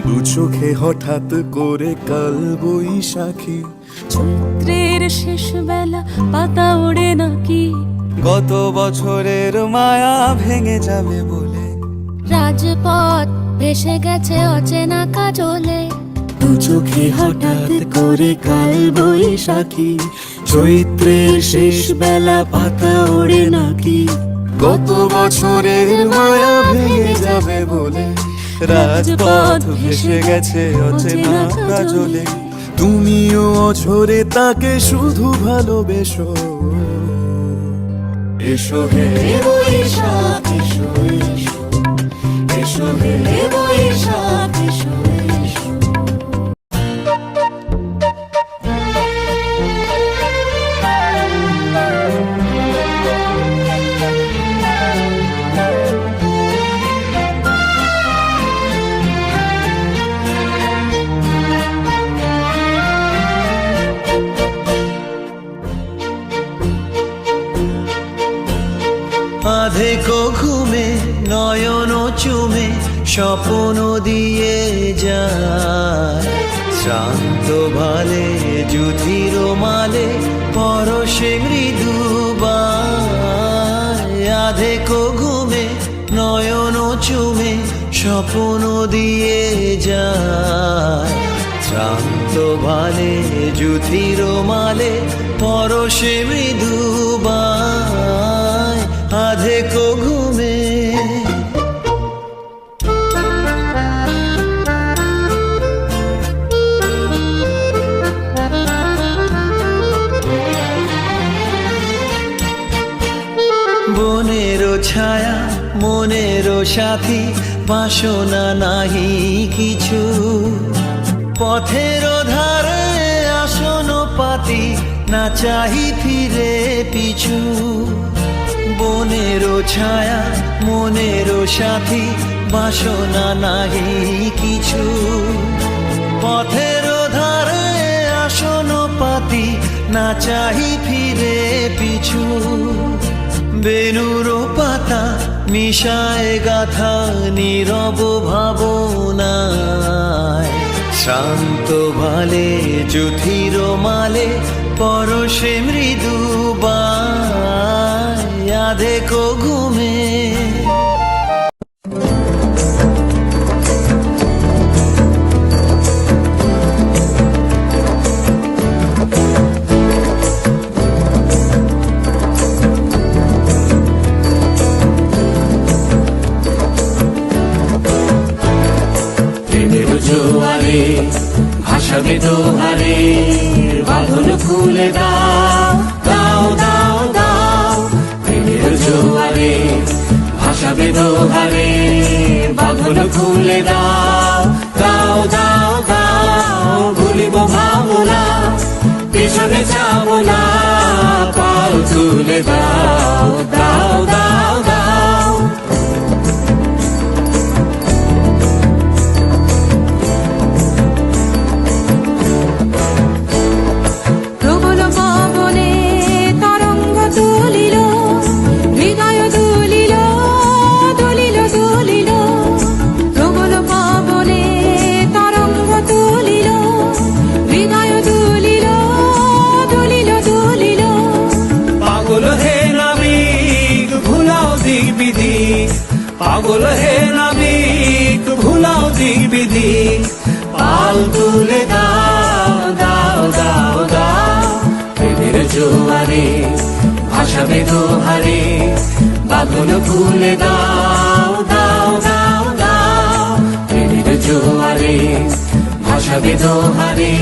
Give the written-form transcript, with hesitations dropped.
দু চোখে হঠাৎ করে কাল বৈশাখী, চৈত্রের শেষ বেলা পাতা ওড়ে নাকি, গত বছরের মায়া ভেঙে যাবে বলে, রাজপথ ভেসে গেছে অচেনা কাজলে। দু চোখে হঠাৎ করে কাল বৈশাখী, চৈত্রের শেষ বেলা পাতা ওড়ে নাকি, গত বছরের মায়া ভেঙে যাবে বলে, রাজপথ ভেসে গেছে অচেনা কাজলে। তুমিও অঝরে তাকে শুধু ভালোবেসো, এসো হে বৈশাখ এসো এসো, এসো হে বৈশাখ এসো এসো। আধেকো ঘুমে নয়ন চুমে স্বপ্ন দিয়ে যায়, শ্রান্ত ভালে যুধির মালে পরশে মৃদুবায়। আধেকো ঘুমে নয়ন চুমে স্বপ্ন দিয়ে যায়, শ্রান্ত ভালে যুধির মালে পরশে মৃদুবায়। আধেকো ঘুমে বনেরও ছায়া মনেরও সাথী, বাসনা নাহি কিছু, পথের ধারে আসন পাতি না চাহি ফিরে পিছু। বনেরও ছায়া মনেরও সাথী, বাসনা নাহি কিছু, পথের ধারে আসন পাতি না চাহি ফিরে পিছু। বেনুর পাতা মিশায় গাথা নীরব ভাবনায়, শান্ত ভালে যুধির মালে পরশে মৃদুবায়। আধেকো ঘুমে জোয়ারে ভাসাবে দোহারে, বাঁধন খুলে দাও দাও দাও দাও। প্রেমের জোয়ারে ভাসাবে দোহারে, বাঁধন খুলে দাও দাও দাও দাও। ভুলিব ভাবনা পেছনে যাব না, পাল তুলে দাও দাও দাও দাও। পাগল হে নাবিক ভুলাও দিক বিধি, পাল তুলে দাও দাও দাও দাও। প্রেমের জোয়ারে ভাসাবে দোহারে, বাঁধন খুলে দাও দাও দাও দাও। প্রেমের জোয়ারে ভাসাবে দোহারে।